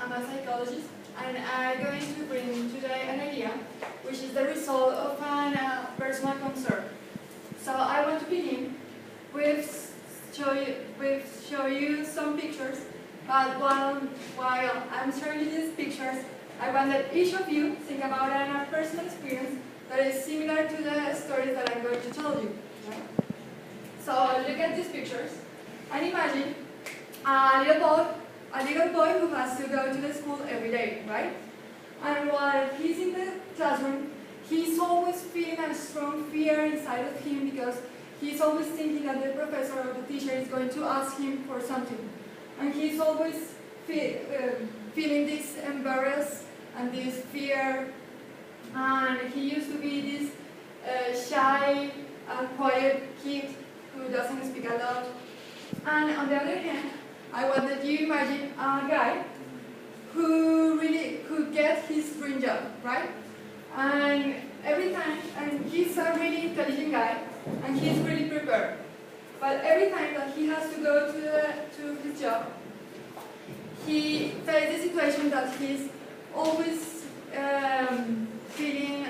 I'm a psychologist, and I'm going to bring today an idea, which is the result of a personal concern. So I want to begin with show you some pictures, but while I'm showing you these pictures, I want that each of you think about a personal experience that is similar to the stories that I'm going to tell you. So look at these pictures and imagine a little boy who has to go to the school every day, right? And while he's in the classroom, he's always feeling a strong fear inside of him because he's always thinking that the professor or the teacher is going to ask him for something. And he's always feeling this embarrassed and this fear. And he used to be this shy and quiet kid who doesn't speak a lot. And on the other hand, I want that you imagine a guy who really could get his dream job, right? And every time, and he's a really intelligent guy, and he's really prepared. But every time that he has to go to his job, he faces the situation that he's always feeling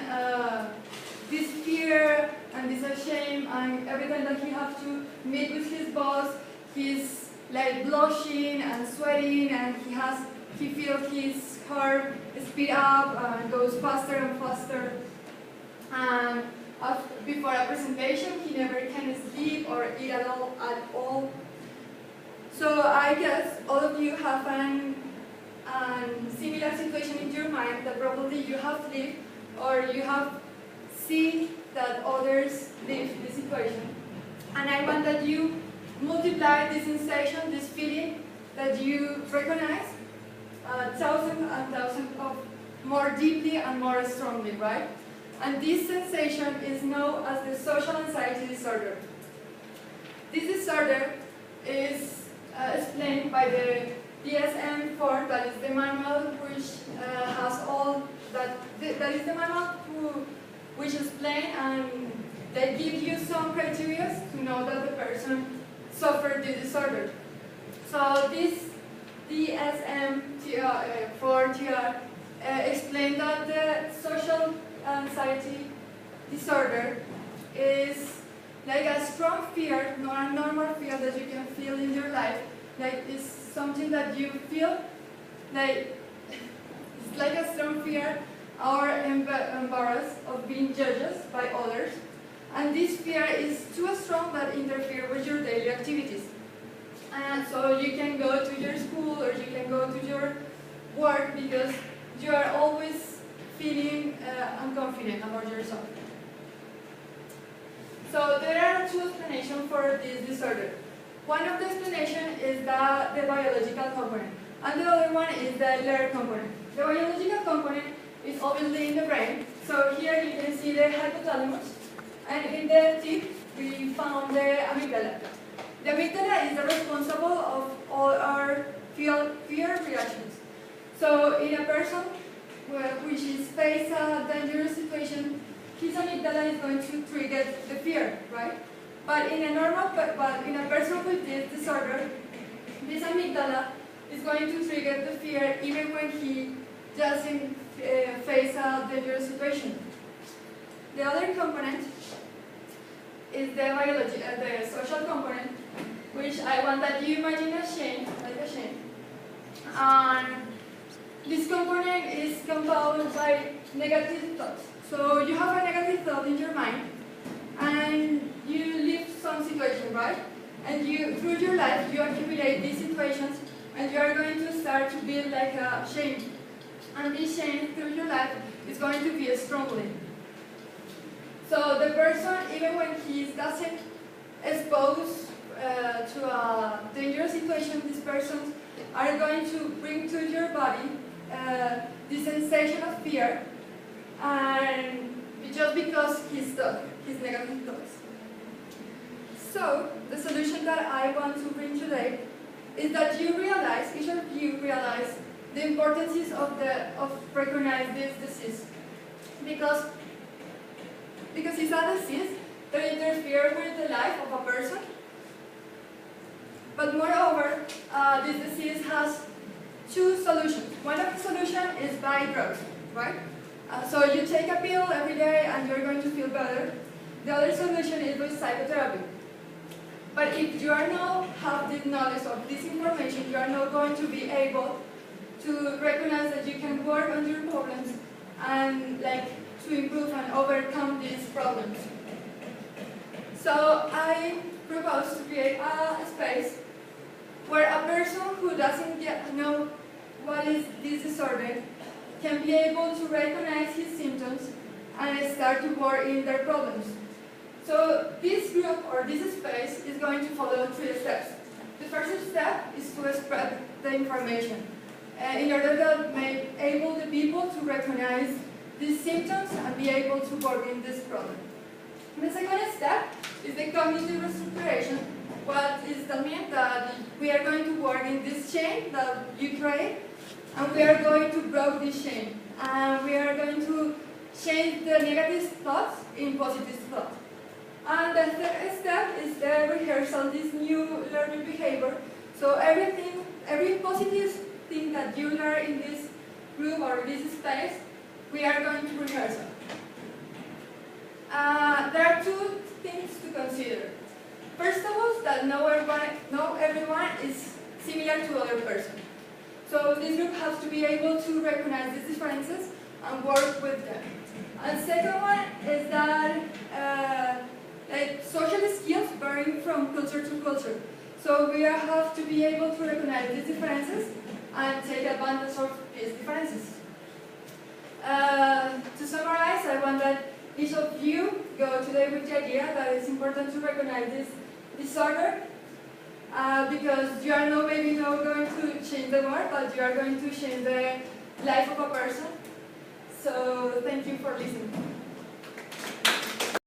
this fear and this shame, and every time that he has to meet with his boss, he's like blushing and sweating, and he feels his heart speed up and goes faster and faster. And before a presentation, he never can sleep or eat at all. So I guess all of you have a similar situation in your mind that probably you have lived or you have seen that others live this situation. And I want that you multiply this sensation, this feeling that you recognize thousands and thousands of more deeply and more strongly, right? And this sensation is known as the social anxiety disorder. This disorder is explained by the DSM-4, that is the manual which has all that is the manual which explain and they give you some criteria to know that the person suffered this disorder. So this DSM-4 explain that the social anxiety disorder is like a strong fear, not a normal fear that you can feel in your life. Like it's something that you feel like it's like a strong fear or embarrassed of being judged by others. And this fear is too strong that interferes with your daily activities. And so you can go to your school or you can go to your work because you are always feeling unconfident about yourself. So there are two explanations for this disorder. One of the explanations is the biological component, and the other one is the learned component. The biological component is obviously in the brain. So here you can see the hypothalamus, and in the tip we found the amygdala. The amygdala is the responsible of all our fear reactions. So in a person which is faced a dangerous situation, his amygdala is going to trigger the fear, right? But in a person with this disorder, this amygdala is going to trigger the fear even when he doesn't face a dangerous situation. The other component is the social component, which I want that you imagine a shame, like a shame. And this component is compounded by negative thoughts. So you have a negative thought in your mind, and you live some situation, right? And through your life, you accumulate these situations, and you are going to start to build like a shame. And this shame through your life is going to be strongly. So the person, even when he doesn't expose to a dangerous situation, these persons are going to bring to your body the sensation of fear, and just because his negative thoughts. So the solution that I want to bring today is that you realize, each of you realize, the importance of recognize this disease, because it's a disease that interferes with the life of a person. But moreover, this disease has two solutions. One of the solutions is by drugs, right? So you take a pill every day and you're going to feel better. The other solution is with psychotherapy. But if you are not have this knowledge of this information, you are not going to be able to recognize that you can work on your problems and to improve and overcome these problems. So I propose to create a space where a person who doesn't know what is this disorder can be able to recognize his symptoms and start to work in their problems. So this group or this space is going to follow 3 steps. The first step is to spread the information in order to make able the people to recognize these symptoms and be able to work in this problem. The second step is the cognitive restructuration. What is that mean? That we are going to work in this chain that you create, and we are going to break this chain. And we are going to change the negative thoughts in positive thoughts. And the third step is the rehearsal, this new learning behavior. So every positive thing that you learn in this group or this space, we are going to rehearse it. There are 2 things to consider. First of all, that not everyone is similar to other person. So this group has to be able to recognize these differences and work with them. And second one is that social skills vary from culture to culture. So we have to be able to recognize these differences and take advantage of these differences. To summarize, I want that each of you go today with the idea that it's important to recognize this disorder because you are maybe not going to change the world, but you are going to change the life of a person. So thank you for listening.